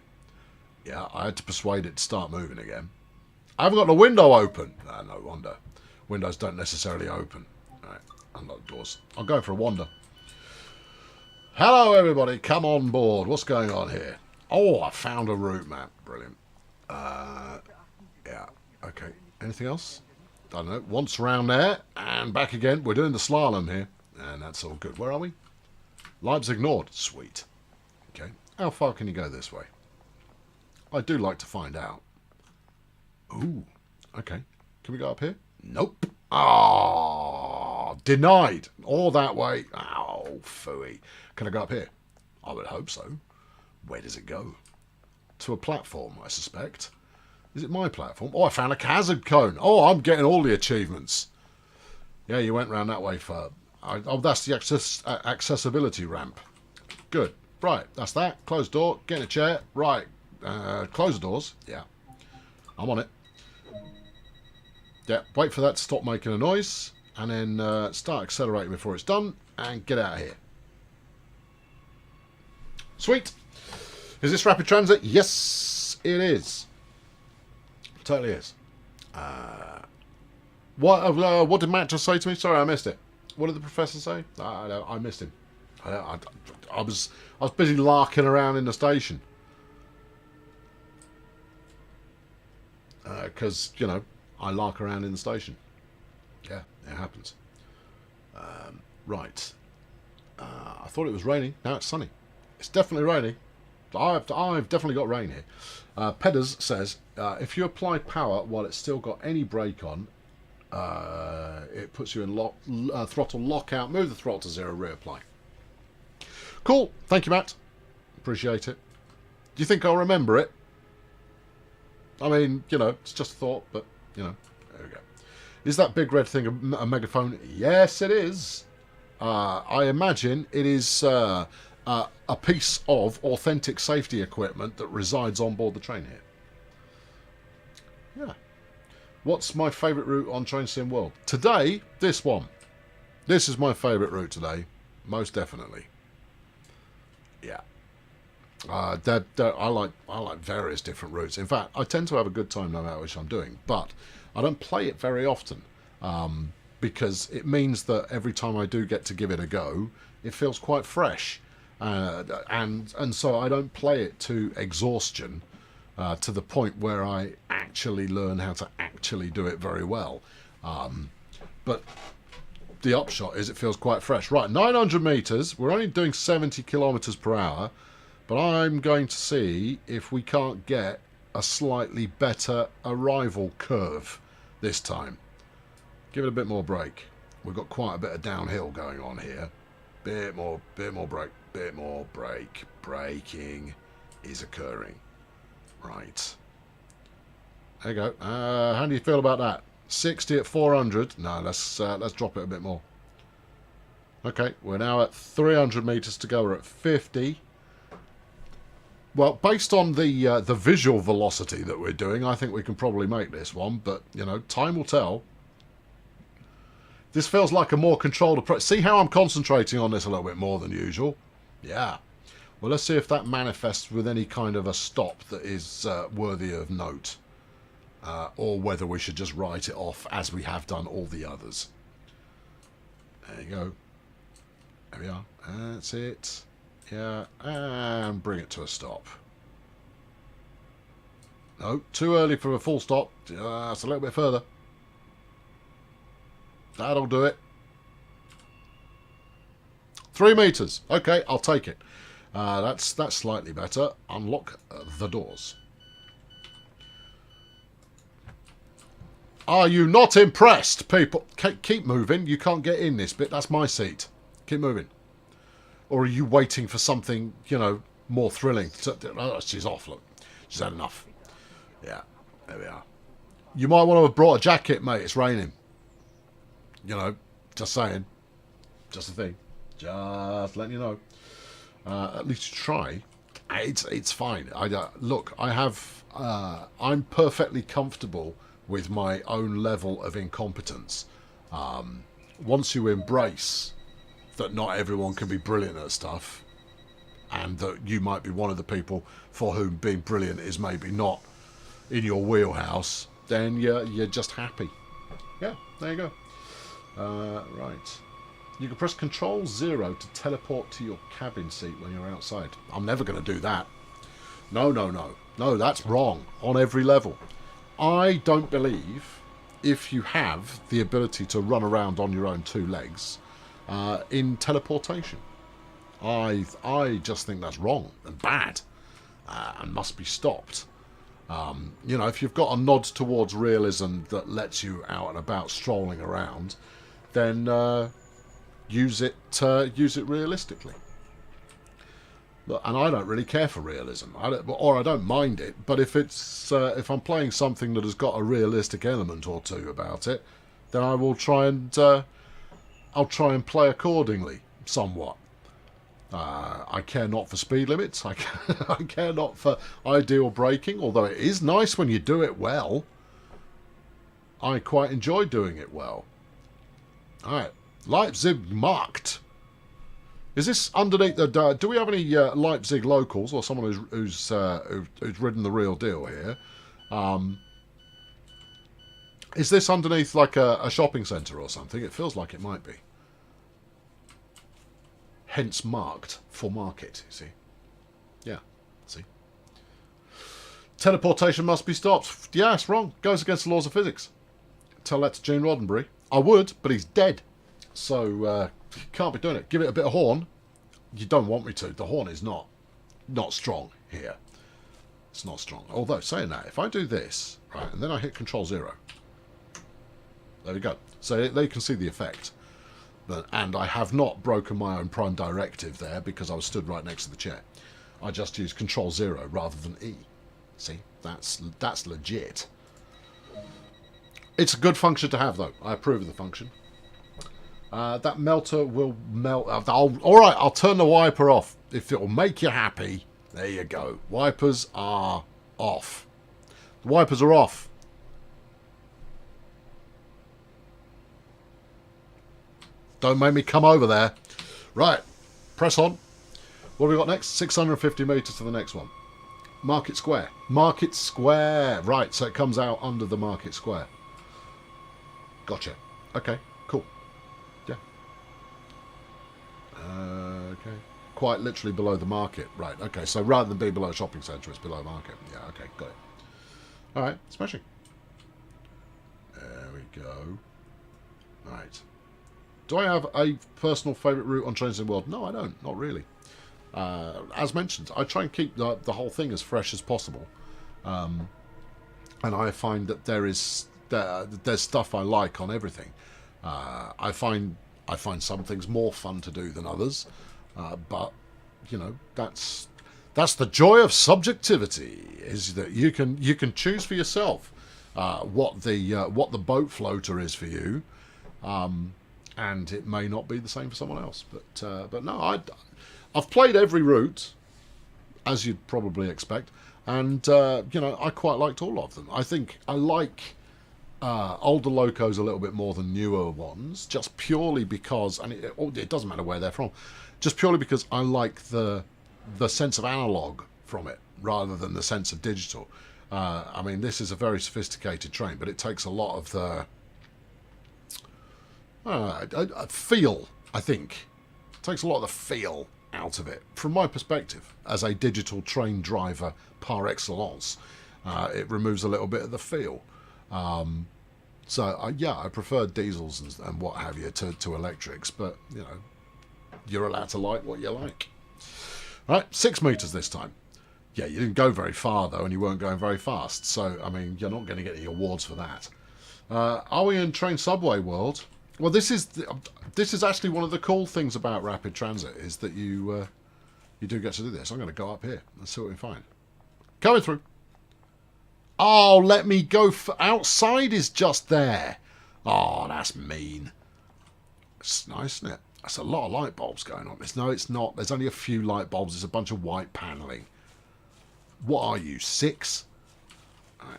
Yeah, I had to persuade it to start moving again. I haven't got the window open. Ah, no wonder. Windows don't necessarily open. Alright, unlock the doors. I'll go for a wander. Hello everybody, come on board. What's going on here? Oh, I found a route map. Brilliant. Yeah, okay. Anything else? I don't know. Once round there and back again. We're doing the slalom here. And that's all good. Where are we? Lives ignored. Sweet. Okay. How far can you go this way? I do like to find out. Ooh. Okay. Can we go up here? Nope. Ah, denied. All that way. Oh, phooey. Can I go up here? I would hope so. Where does it go? To a platform, I suspect. Is it my platform? Oh, I found a hazard cone. Oh, I'm getting all the achievements. Yeah, you went round that way for... Oh, that's the accessibility ramp. Good. Right, that's that. Close door. Get in a chair. Right. Close the doors. Yeah. I'm on it. Yeah, wait for that to stop making a noise. And then start accelerating before it's done. And get out of here. Sweet. Is this rapid transit? Yes, it is. It totally is. What did Matt just say to me? Sorry, I missed it. What did the professor say? I missed him. I was busy larking around in the station. Because, you know, I lark around in the station. Yeah, it happens. Right. I thought it was raining. Now it's sunny. It's definitely raining. I've definitely got rain here. Pedders says, if you apply power while it's still got any brake on, it puts you in throttle lockout. Move the throttle to 0, reapply. Cool. Thank you, Matt. Appreciate it. Do you think I'll remember it? I mean, you know, it's just a thought, but, you know, there we go. Is that big red thing a megaphone? Yes, it is. I imagine it is a piece of authentic safety equipment that resides on board the train here. Yeah. What's my favourite route on Train Sim World? Today, this one. This is my favourite route today. Most definitely. Yeah. I like various different routes. In fact, I tend to have a good time no matter which I'm doing. But I don't play it very often. Because it means that every time I do get to give it a go, it feels quite fresh. And so I don't play it to exhaustion to the point where I actually learn how to actually do it very well. But the upshot is it feels quite fresh. Right, 900 metres. We're only doing 70 kilometres per hour. But I'm going to see if we can't get a slightly better arrival curve this time. Give it a bit more brake. We've got quite a bit of downhill going on here. Bit more brake. Bit more brake. Braking is occurring. Right. There you go. How do you feel about that? 60 at 400. No, let's drop it a bit more. Okay, we're now at 300 metres to go. We're at 50. Well, based on the visual velocity that we're doing, I think we can probably make this one. But, you know, time will tell. This feels like a more controlled approach. See how I'm concentrating on this a little bit more than usual? Yeah. Well, let's see if that manifests with any kind of a stop that is worthy of note. Or whether we should just write it off as we have done all the others. There you go. There we are. That's it. Yeah. And bring it to a stop. No, too early for a full stop. That's a little bit further. That'll do it. 3 metres. Okay, I'll take it. That's slightly better. Unlock the doors. Are you not impressed, people? Keep moving. You can't get in this bit. That's my seat. Keep moving. Or are you waiting for something, you know, more thrilling? Oh, she's off, look. She's had enough. Yeah, there we are. You might want to have brought a jacket, mate. It's raining. You know, just saying. Just a thing. Just letting you know. At least try. It's fine. Look, I'm perfectly comfortable with my own level of incompetence. Once you embrace that not everyone can be brilliant at stuff, and that you might be one of the people for whom being brilliant is maybe not in your wheelhouse, then you're just happy. Yeah, there you go. Right. You can press Control 0 to teleport to your cabin seat when you're outside. I'm never going to do that. No, no, no. No, that's wrong on every level. I don't believe if you have the ability to run around on your own two legs in teleportation. I just think that's wrong and bad and must be stopped. You know, if you've got a nod towards realism that lets you out and about strolling around, then use it realistically. And I don't really care for realism, I don't mind it. But if if I'm playing something that has got a realistic element or two about it, then I will try and play accordingly, somewhat. I care not for speed limits. I care not for ideal braking, although it is nice when you do it well. I quite enjoy doing it well. Alright, Leipzig marked. Is this underneath the... do we have any Leipzig locals or someone who's ridden the real deal here? Is this underneath like a shopping centre or something? It feels like it might be. Hence marked for market, you see. Yeah, see. Teleportation must be stopped. Yeah, it's wrong. Goes against the laws of physics. Tell that to Gene Roddenberry. I would, but he's dead. So, can't be doing it. Give it a bit of horn. You don't want me to. The horn is not strong here. It's not strong. Although, saying that, if I do this, right, and then I hit Control 0. There we go. So they can see the effect. And I have not broken my own prime directive there because I was stood right next to the chair. I just used Control 0 rather than E. See, that's legit. It's a good function to have, though. I approve of the function. That melter will melt. All right, I'll turn the wiper off. If it will make you happy, there you go. Wipers are off. The wipers are off. Don't make me come over there. Right, press on. What have we got next? 650 metres to the next one. Market Square. Market Square. Right, so it comes out under the Market Square. Gotcha. Okay, cool. Yeah. Okay. Quite literally below the market. Right, okay. So rather than be below a shopping centre, it's below market. Yeah, okay, got it. All right, smashing. There we go. Right. Do I have a personal favourite route on Trains in the World? No, I don't. Not really. As mentioned, I try and keep the whole thing as fresh as possible. And I find that there's stuff I like on everything. I find some things more fun to do than others, but you know that's the joy of subjectivity, is that you can choose for yourself what the boat floater is for you, and it may not be the same for someone else. But no, I've played every route, as you'd probably expect, and you know, I quite liked all of them. I think I like older locos a little bit more than newer ones, just purely because, and it doesn't matter where they're from, just purely because I like the sense of analog from it rather than the sense of digital. I mean, this is a very sophisticated train, but it takes a lot of the feel, I think. It takes a lot of the feel out of it. From my perspective, as a digital train driver par excellence, it removes a little bit of the feel. So, yeah, I prefer diesels and what have you to electrics, but, you know, you're allowed to like what you like. Right, 6 metres this time. Yeah, you didn't go very far, though, and you weren't going very fast, so, I mean, you're not going to get any awards for that. Are we in Train Subway world? Well, this is actually one of the cool things about rapid transit, is that you do get to do this. I'm going to go up here and see what we find. Coming through. Oh, let me go. Outside is just there. Oh, that's mean. It's nice, isn't it? That's a lot of light bulbs going on. No, it's not. There's only a few light bulbs. There's a bunch of white panelling. What are you, 6? Right.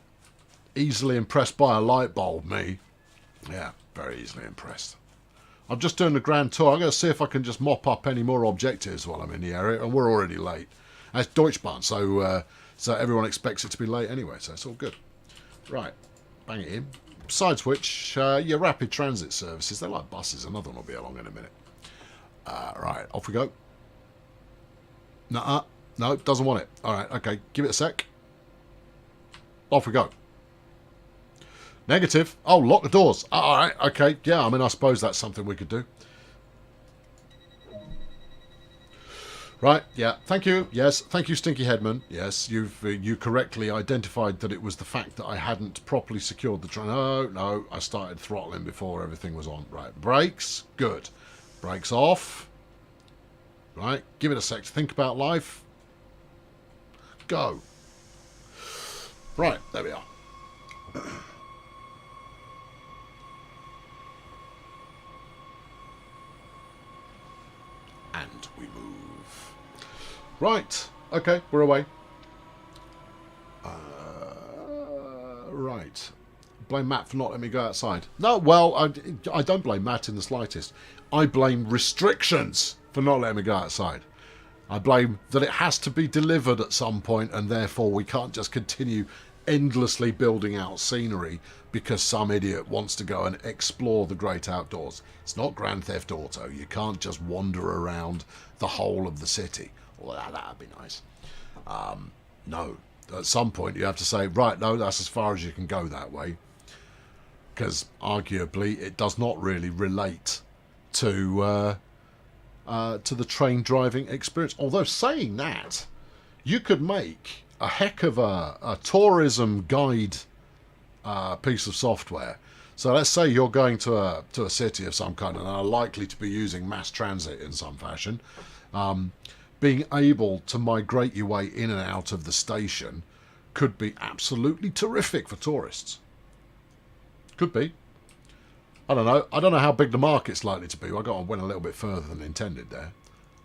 Easily impressed by a light bulb, me. Yeah, very easily impressed. I'm just doing the grand tour. I'm going to see if I can just mop up any more objectives while I'm in the area, and we're already late. That's Deutschbahn, so everyone expects it to be late anyway, so it's all good. Right, bang it in. Besides which, your rapid transit services, they're like buses. Another one will be along in a minute. Right, off we go. Nuh-uh. No, doesn't want it. All right, okay, give it a sec. Off we go. Negative. Oh, lock the doors. All right, okay. Yeah, I mean, I suppose that's something we could do. Right, yeah. Thank you. Yes, thank you, Stinky Headman. Yes, you correctly identified that it was the fact that I hadn't properly secured the train. No, I started throttling before everything was on. Right, brakes. Good. Brakes off. Right, give it a sec to think about life. Go. Right, there we are. And we move. Right, okay, we're away. Right. Blame Matt for not letting me go outside. No, well, I don't blame Matt in the slightest. I blame restrictions for not letting me go outside. I blame that it has to be delivered at some point, and therefore we can't just continue endlessly building out scenery because some idiot wants to go and explore the great outdoors. It's not Grand Theft Auto. You can't just wander around the whole of the city. Well, that'd be nice. No. At some point you have to say, right, no, that's as far as you can go that way. Because arguably it does not really relate to the train driving experience. Although saying that, you could make a heck of a tourism guide piece of software. So let's say you're going to a city of some kind and are likely to be using mass transit in some fashion. Being able to migrate your way in and out of the station could be absolutely terrific for tourists. Could be. I don't know. I don't know how big the market's likely to be. I went a little bit further than intended there.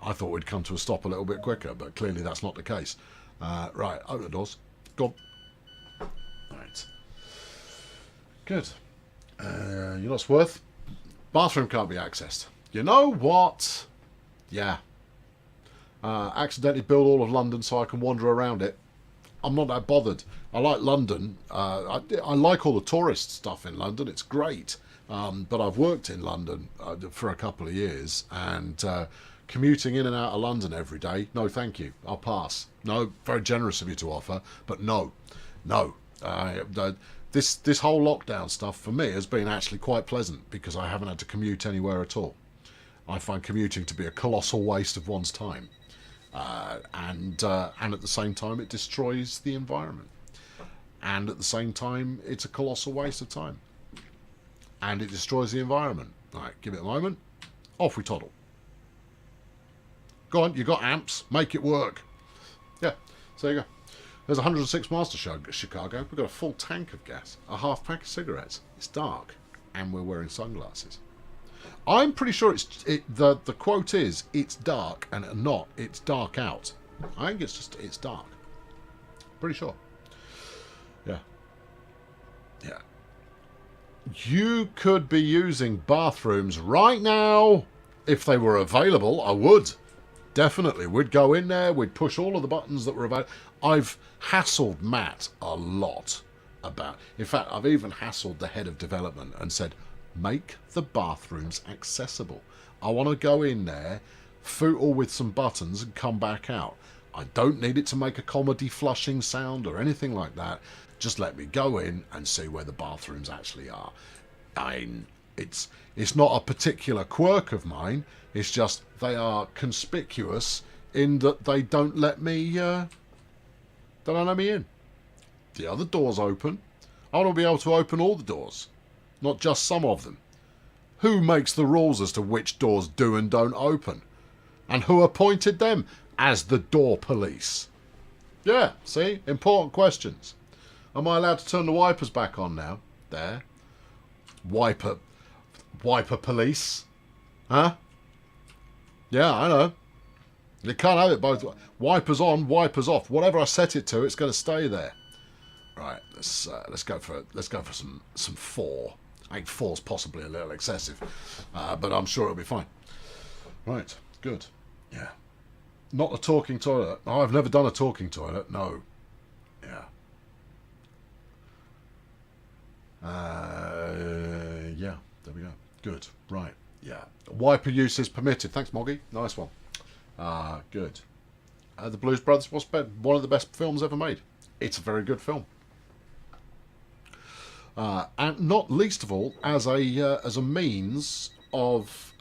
I thought we'd come to a stop a little bit quicker, but clearly that's not the case. Right, open the doors. Go on. Right. Good. You know what's worth? Bathroom can't be accessed. You know what? Yeah. Accidentally build all of London so I can wander around it. I'm not that bothered. I like London. I like all the tourist stuff in London. It's great. But I've worked in London for a couple of years, and commuting in and out of London every day, no thank you. I'll pass. No, very generous of you to offer, but no. This whole lockdown stuff for me has been actually quite pleasant because I haven't had to commute anywhere at all. I find commuting to be a colossal waste of one's time. And at the same time it destroys the environment, and at the same time it's a colossal waste of time, and it destroys the environment. Right, give it a moment. Off we toddle. Go on, you got amps, make it work. Yeah, so there you go. There's 106 miles to Chicago. We've got a full tank of gas, a half pack of cigarettes. It's dark, and we're wearing sunglasses. I'm pretty sure the quote is, it's dark, and not, it's dark out. I think it's dark. Pretty sure. Yeah. Yeah. You could be using bathrooms right now. If they were available, I would. Definitely. We'd go in there, we'd push all of the buttons that were available. I've hassled Matt a lot about... In fact, I've even hassled the head of development and said, make the bathrooms accessible. I want to go in there, footle with some buttons and come back out. I don't need it to make a comedy flushing sound or anything like that. Just let me go in and see where the bathrooms actually are. It's not a particular quirk of mine. It's just they are conspicuous in that they don't let me in. The other door's open. I want to be able to open all the doors, not just some of them. Who makes the rules as to which doors do and don't open? And who appointed them as the door police? Yeah, see? Important questions. Am I allowed to turn the wipers back on now? There. Wiper police. Huh? Yeah, I know. You can't have it both ways. Wipers on, wipers off. Whatever I set it to, it's going to stay there. Right, let's go for some 4. I think 4's possibly a little excessive, but I'm sure it'll be fine. Right, good. Yeah. Not a talking toilet. Oh, I've never done a talking toilet. No. Yeah. Yeah, there we go. Good. Right. Yeah. Wiper use is permitted. Thanks, Moggy. Nice one. Good. The Blues Brothers was one of the best films ever made. It's a very good film. And not least of all, as a means of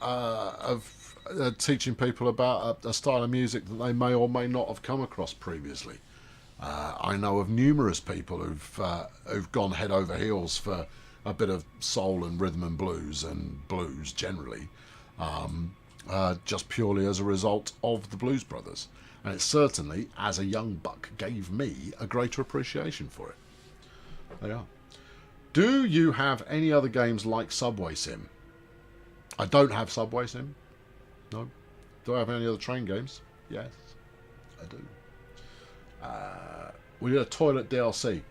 teaching people about a style of music that they may or may not have come across previously. I know of numerous people who've gone head over heels for a bit of soul and rhythm and blues generally, just purely as a result of the Blues Brothers. And it certainly, as a young buck, gave me a greater appreciation for it. They are. Do you have any other games like Subway Sim? I don't have Subway Sim. No. Do I have any other train games? Yes, I do. We did a toilet DLC.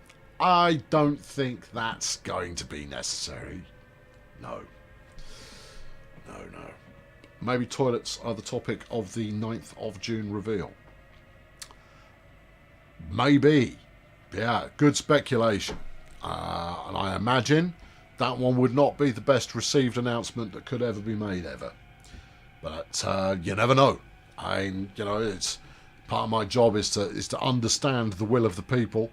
I don't think that's going to be necessary. No. No. Maybe toilets are the topic of the 9th of June reveal. Maybe. Yeah, good speculation. And I imagine that one would not be the best received announcement that could ever be made ever. But you never know. It's part of my job is to understand the will of the people,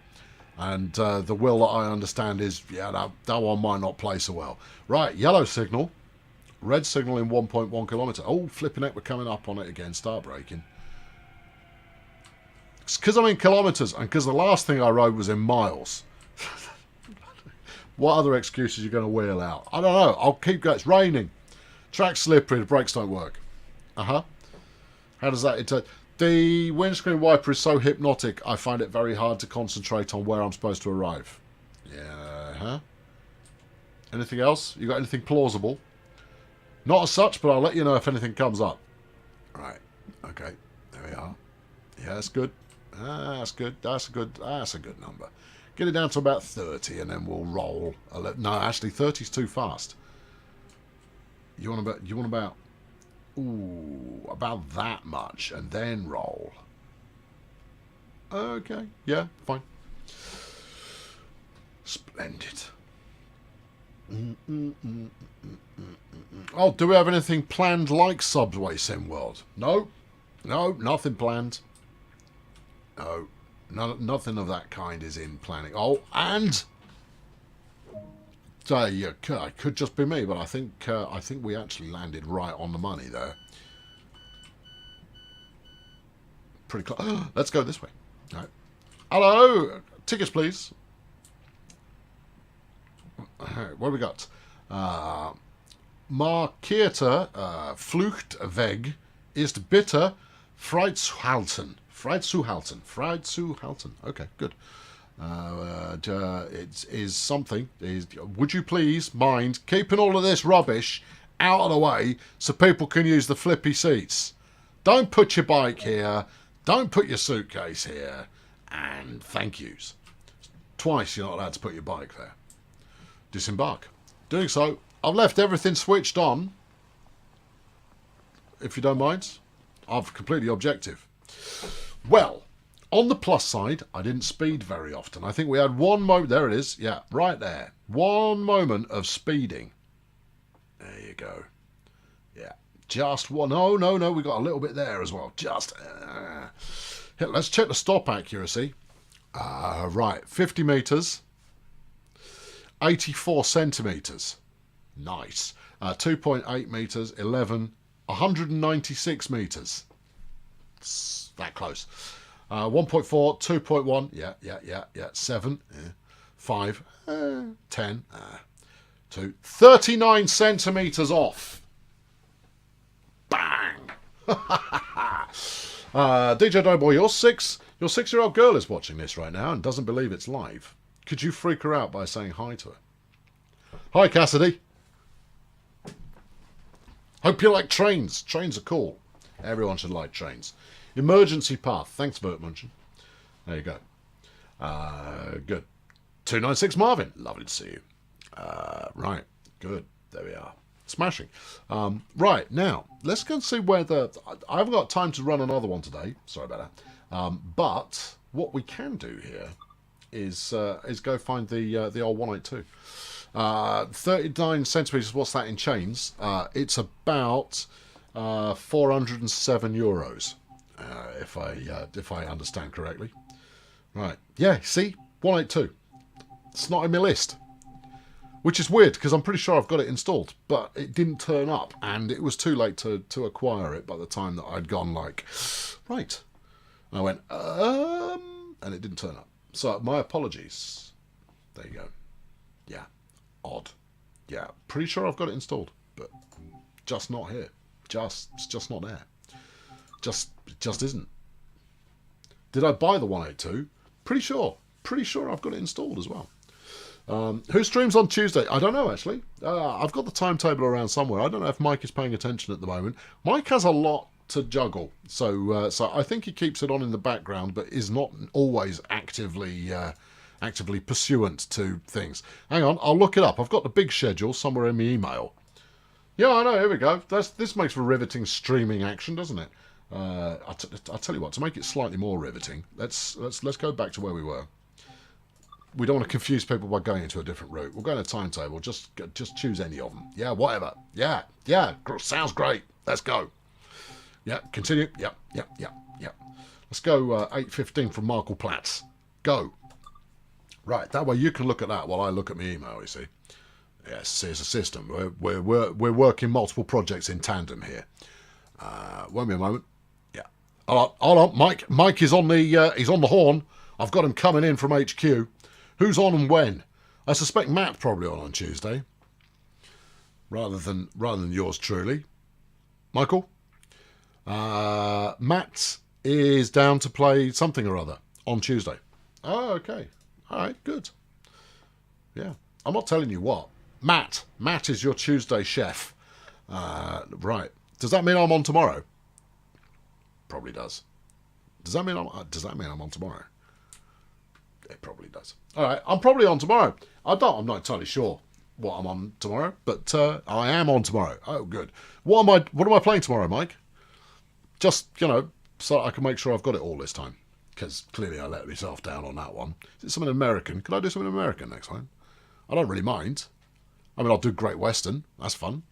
and the will that I understand is that one might not play so well. Right, yellow signal, red signal in 1.1 kilometre. Oh, flipping heck, we're coming up on it again. Start braking. It's because I'm in kilometres, and because the last thing I rode was in miles. What other excuses are you going to wheel out? I don't know. I'll keep going. It's raining. Track's slippery. The brakes don't work. How does that... The windscreen wiper is so hypnotic, I find it very hard to concentrate on where I'm supposed to arrive. Yeah, Anything else? You got anything plausible? Not as such, but I'll let you know if anything comes up. Right. Okay. There we are. Yeah, that's good. That's good. That's a good number. Get it down to about 30, and then we'll roll. No, actually, 30's too fast. You want about... Ooh, about that much, and then roll. Okay, yeah, fine. Splendid. Oh, do we have anything planned like Subway Sim World? No, nothing planned. No, nothing of that kind is in planning. Oh, and... So it could just be me, but I think we actually landed right on the money there. Pretty close. Let's go this way. All right. Hello, tickets, please. What have we got? Markierte Fluchtweg ist bitte Freizuhalten. Freizuhalten. Okay, good. It is something. Would you please mind keeping all of this rubbish out of the way so people can use the flippy seats? Don't put your bike here. Don't put your suitcase here. And thank yous. Twice you're not allowed to put your bike there. Disembark. Doing so, I've left everything switched on. If you don't mind. I'm completely objective. Well, on the plus side, I didn't speed very often. I think we had one moment... There it is. Yeah, right there. One moment of speeding. There you go. Yeah. Just one... No. We got a little bit there as well. Just... Here, let's check the stop accuracy. Right. 50 metres. 84 centimetres. Nice. 2.8 metres. 11. 196 metres. It's that close. 1.4, 2.1, yeah, 7, 5, 10, 2, 39 centimetres off. Bang! DJ Doughboy, your 6-year-old girl is watching this right now and doesn't believe it's live. Could you freak her out by saying hi to her? Hi, Cassidy. Hope you like trains. Trains are cool. Everyone should like trains. Emergency path. Thanks, Bert Munchin. There you go. Good. 296 Marvin. Lovely to see you. Right. Good. There we are. Smashing. Right, now, let's go and see whether... I haven't got time to run another one today. Sorry about that. But what we can do here is go find the old 182. 39 centimetres, what's that in chains? It's about 407 euros, if I understand correctly. Right. Yeah, see? 182. It's not in my list. Which is weird, because I'm pretty sure I've got it installed, but it didn't turn up, and it was too late to acquire it by the time that I'd gone like, right. And I went, and it didn't turn up. So, my apologies. There you go. Yeah. Odd. Yeah. Pretty sure I've got it installed, but just not here. It's just not there. It just isn't. Did I buy the 182? Pretty sure I've got it installed as well. Who streams on Tuesday? I don't know, actually. I've got the timetable around somewhere. I don't know if Mike is paying attention at the moment. Mike has a lot to juggle, so I think he keeps it on in the background, but is not always actively pursuant to things. Hang on, I'll look it up. I've got the big schedule somewhere in my email. Yeah, I know. Here we go. This makes for riveting streaming action, doesn't it? I'll tell you what. To make it slightly more riveting, let's go back to where we were. We don't want to confuse people by going into a different route. We'll go in a timetable. Just choose any of them. Yeah, whatever. Yeah. Sounds great. Let's go. Yeah, continue. Yep. Let's go 8:15 from Markleplatz. Go. Right, that way you can look at that while I look at my email, you see. Yes, see, it's a system. We're working multiple projects in tandem here. Wait me a moment. Yeah. Hold on. Mike is on the he's on the horn. I've got him coming in from HQ. Who's on and when? I suspect Matt probably on Tuesday, rather than yours truly. Michael, Matt is down to play something or other on Tuesday. Oh, okay. All right, good. Yeah, I'm not telling you what. Matt is your Tuesday chef. Right. Does that mean I'm on tomorrow? Probably does. Does that mean I'm on tomorrow? It probably does. All right, I'm probably on tomorrow. I'm not entirely sure what I'm on tomorrow, but I am on tomorrow. Oh, good. What am I playing tomorrow, Mike? Just, so I can make sure I've got it all this time, because clearly I let myself down on that one. Is it something American? Can I do something American next time? I don't really mind. I mean, I'll do Great Western. That's fun.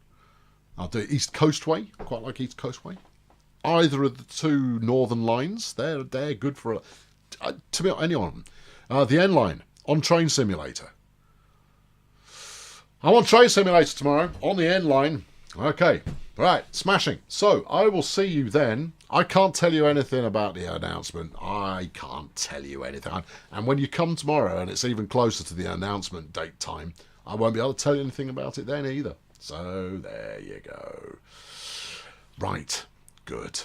I'll do East Coast Way. I quite like East Coast Way. Either of the two Northern lines, they're good for to be any of them. The N line on Train Simulator. I'm on Train Simulator tomorrow on the N line. Okay, right, smashing. So I will see you then. I can't tell you anything about the announcement. I can't tell you anything. And when you come tomorrow and it's even closer to the announcement date time, I won't be able to tell you anything about it then either. So there you go. Right, good,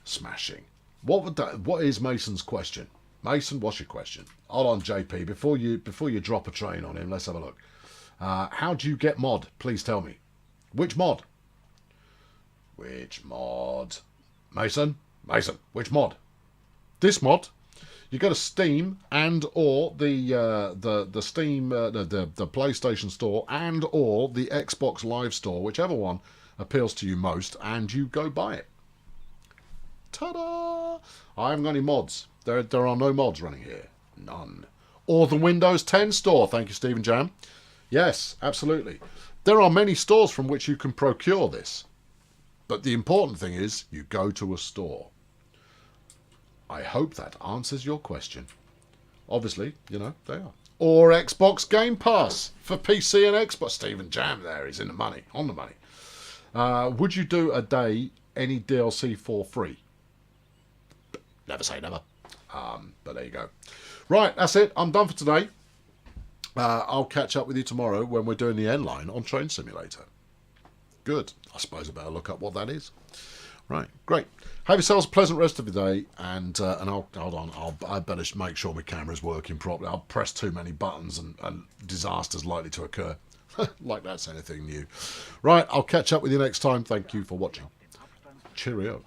smashing. What is Mason's question? Mason, what's your question? Hold on, JP. Before you drop a train on him, let's have a look. How do you get mod? Please tell me. Which mod? Which mod? Mason, which mod? This mod. You go to Steam and or the Steam the PlayStation Store and or the Xbox Live Store, whichever one appeals to you most, and you go buy it. Ta-da! I haven't got any mods. There are no mods running here. None. Or the Windows 10 store. Thank you, Stephen Jam. Yes, absolutely. There are many stores from which you can procure this. But the important thing is you go to a store. I hope that answers your question. Obviously, they are. Or Xbox Game Pass for PC and Xbox. Stephen Jam there. He's in the money. On the money. Would you do a day any DLC for free? Never say never. But there you go. Right, that's it. I'm done for today. I'll catch up with you tomorrow when we're doing the N line on Train Simulator. Good. I suppose I better look up what that is. Right, great. Have yourselves a pleasant rest of the day, and I'll hold on. I better make sure my camera's working properly. I'll press too many buttons and disasters likely to occur. Like that's anything new. Right, I'll catch up with you next time. Thank you for watching. Cheerio.